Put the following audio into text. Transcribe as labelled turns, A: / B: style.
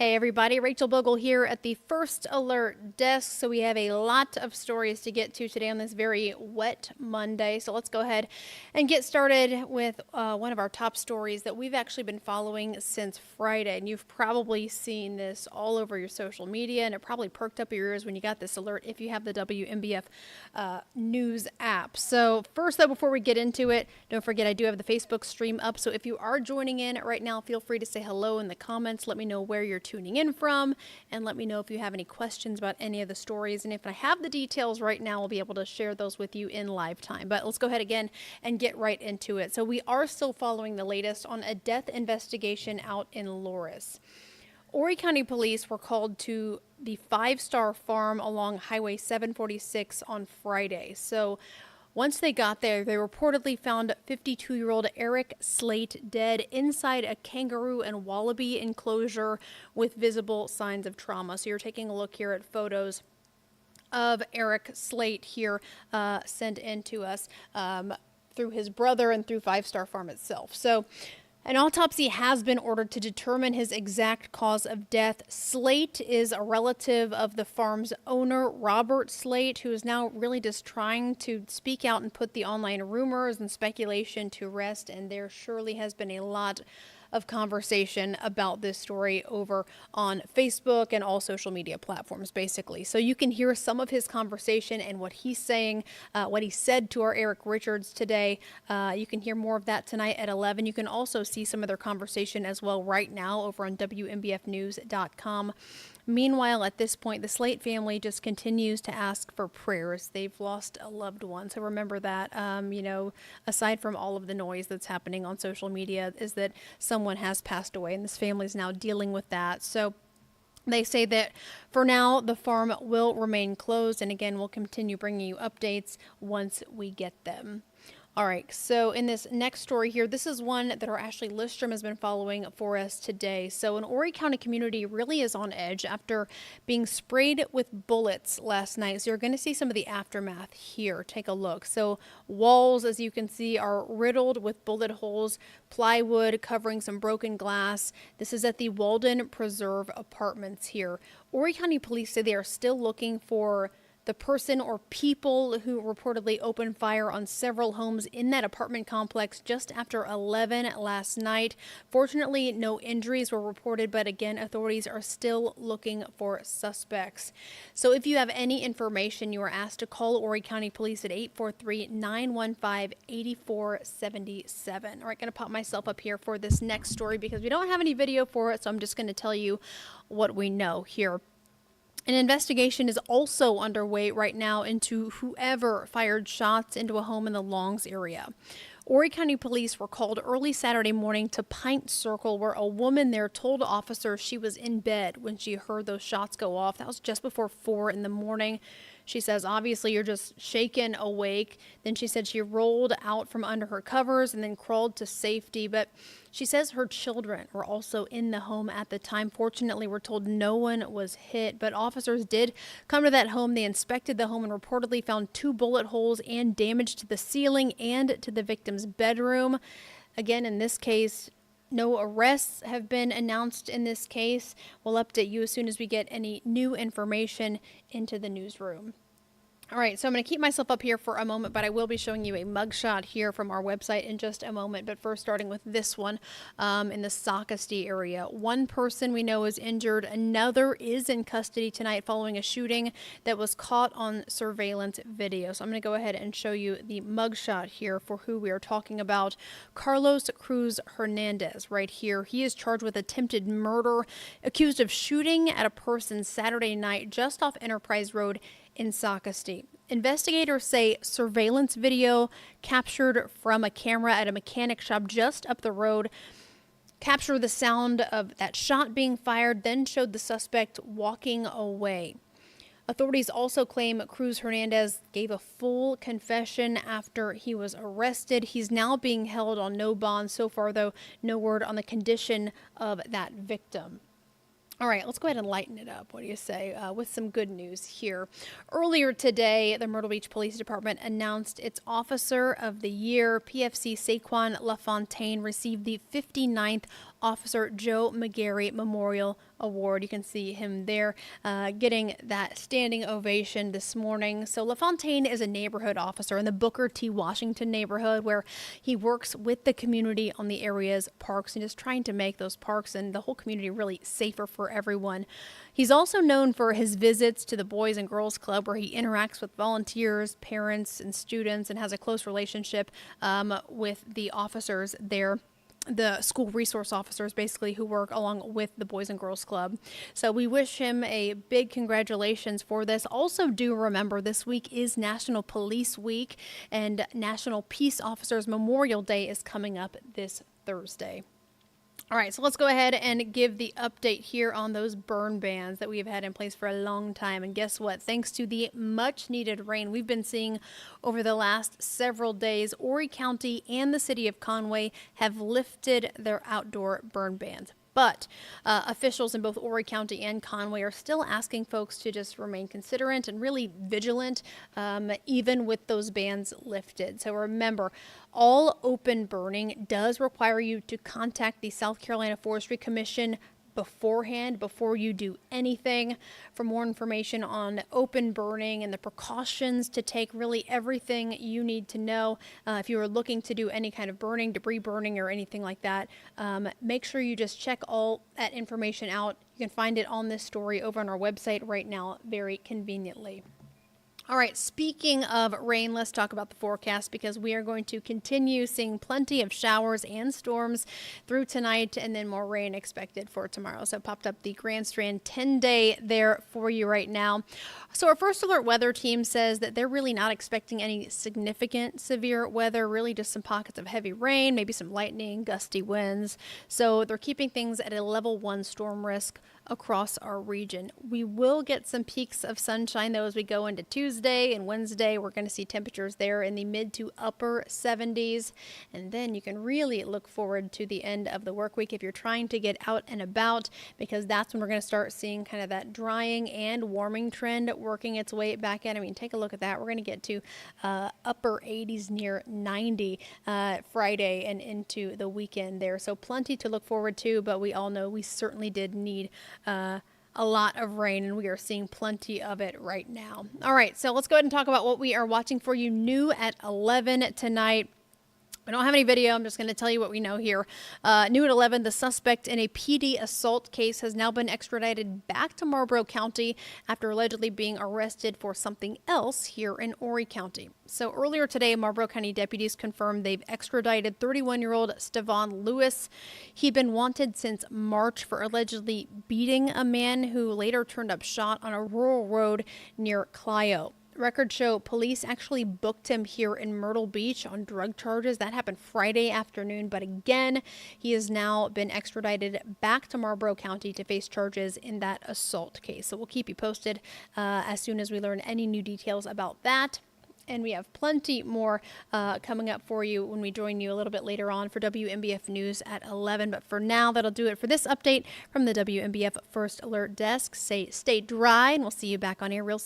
A: Hey everybody, Rachel Bogle here at the First Alert desk. So we have a lot of stories to get to today on this very wet Monday. So let's go ahead and get started with one of our top stories that we've actually been following since Friday. And you've probably seen this all over your social media, and it probably perked up your ears when you got this alert if you have the WMBF news app. So first though, before we get into it, don't forget I do have the Facebook stream up. So if you are joining in right now, feel free to say hello in the comments. Let me know where you're tuning in from, and let me know if you have any questions about any of the stories. And if I have the details right now, I'll be able to share those with you in live time. But let's go ahead again and get right into it. So we are still following the latest on a death investigation out in Loris. Horry County Police were called to the five-star farm along Highway 746 on Friday. So once they got there, they reportedly found 52-year-old Eric Slate dead inside a kangaroo and wallaby enclosure with visible signs of trauma. So you're taking a look here at photos of Eric Slate here sent in to us through his brother and through Five Star Farm itself. So an autopsy has been ordered to determine his exact cause of death. Slate is a relative of the farm's owner, Robert Slate, who is now really just trying to speak out and put the online rumors and speculation to rest. And there surely has been a lot of conversation about this story over on Facebook and all social media platforms, basically. So you can hear some of his conversation and what he's saying, what he said to our Eric Richards today. You can hear more of that tonight at 11. You can also see some of their conversation as well right now over on WMBFnews.com. Meanwhile, at this point, the Slate family just continues to ask for prayers. They've lost a loved one, so remember that. Aside from all of the noise that's happening on social media, is that someone has passed away, and this family is now dealing with that. So they say that for now, the farm will remain closed, and again, we'll continue bringing you updates once we get them. All right, so in this next story here, this is one that our Ashley Listrom has been following for us today. So an Horry County community really is on edge after being sprayed with bullets last night. So you're going to see some of the aftermath here. Take a look. So walls, as you can see, are riddled with bullet holes, plywood covering some broken glass. This is at the Walden Preserve Apartments here. Horry County Police say they are still looking for the person or people who reportedly opened fire on several homes in that apartment complex just after 11 last night. Fortunately, no injuries were reported, but again, authorities are still looking for suspects. So if you have any information, you are asked to call Horry County Police at 843-915-8477. All right, going to pop myself up here for this next story because we don't have any video for it, so I'm just going to tell you what we know here. An investigation is also underway right now into whoever fired shots into a home in the Longs area. Horry County Police were called early Saturday morning to Pint Circle, where a woman there told officers she was in bed when she heard those shots go off. That was just before 4 in the morning. She says, obviously, you're just shaken awake. Then she said she rolled out from under her covers and then crawled to safety. But she says her children were also in the home at the time. Fortunately, we're told no one was hit, but officers did come to that home. They inspected the home and reportedly found 2 bullet holes and damage to the ceiling and to the victim's bedroom. Again, in this case, no arrests have been announced in this case. We'll update you as soon as we get any new information into the newsroom. All right, so I'm going to keep myself up here for a moment, but I will be showing you a mugshot here from our website in just a moment. But first, starting with this one in the Socastee area. One person we know is injured. Another is in custody tonight following a shooting that was caught on surveillance video. So I'm going to go ahead and show you the mugshot here for who we are talking about. Carlos Cruz Hernandez right here. He is charged with attempted murder, accused of shooting at a person Saturday night just off Enterprise Road in Socastee. Investigators say surveillance video captured from a camera at a mechanic shop just up the road captured the sound of that shot being fired, then showed the suspect walking away. Authorities also claim Cruz Hernandez gave a full confession after he was arrested. He's now being held on no bond. So far, though, no word on the condition of that victim. All right, let's go ahead and lighten it up. What do you say? With some good news here. Earlier today, the Myrtle Beach Police Department announced its Officer of the Year. PFC Saquon LaFontaine received the 59th Officer Joe McGarry Memorial Award. You can see him there getting that standing ovation this morning. So LaFontaine is a neighborhood officer in the Booker T. Washington neighborhood where he works with the community on the area's parks and just trying to make those parks and the whole community really safer for everyone. He's also known for his visits to the Boys and Girls Club where he interacts with volunteers, parents, and students and has a close relationship with the officers there, the school resource officers basically who work along with the Boys and Girls Club. So we wish him a big congratulations for this. Also do remember this week is National Police Week and National Peace Officers Memorial Day is coming up this Thursday. All right, so let's go ahead and give the update here on those burn bans that we have had in place for a long time. And guess what? Thanks to the much needed rain we've been seeing over the last several days, Horry County and the city of Conway have lifted their outdoor burn bans. But officials in both Horry County and Conway are still asking folks to just remain considerate and really vigilant, even with those bans lifted. So remember, all open burning does require you to contact the South Carolina Forestry Commission beforehand, before you do anything. For more information on open burning and the precautions to take, really everything you need to know if you are looking to do any kind of burning, debris burning, or anything like that, make sure you just check all that information out. You can find it on this story over on our website right now, very conveniently. All right, speaking of rain, let's talk about the forecast because we are going to continue seeing plenty of showers and storms through tonight and then more rain expected for tomorrow. So popped up the Grand Strand 10-day there for you right now. So our first alert weather team says that they're really not expecting any significant severe weather, really just some pockets of heavy rain, maybe some lightning, gusty winds. So they're keeping things at a level 1 storm risk across our region. We will get some peaks of sunshine though as we go into Tuesday and Wednesday. We're going to see temperatures there in the mid to upper 70s, and then you can really look forward to the end of the work week if you're trying to get out and about, because that's when we're going to start seeing kind of that drying and warming trend working its way back in. I mean, take a look at that. We're going to get to upper 80s near 90 Friday and into the weekend there. So plenty to look forward to, but we all know we certainly did need a lot of rain, and we are seeing plenty of it right now. All right, so let's go ahead and talk about what we are watching for you new at 11 tonight. We don't have any video. I'm just going to tell you what we know here. New at 11, the suspect in a PD assault case has now been extradited back to Marlboro County after allegedly being arrested for something else here in Horry County. So earlier today, Marlboro County deputies confirmed they've extradited 31-year-old Stevan Lewis. He'd been wanted since March for allegedly beating a man who later turned up shot on a rural road near Clio. Records show police actually booked him here in Myrtle Beach on drug charges. That happened Friday afternoon, but again, he has now been extradited back to Marlboro County to face charges in that assault case. So we'll keep you posted as soon as we learn any new details about that. And we have plenty more coming up for you when we join you a little bit later on for WMBF News at 11. But for now, that'll do it for this update from the WMBF First Alert Desk. Stay dry, and we'll see you back on air real soon.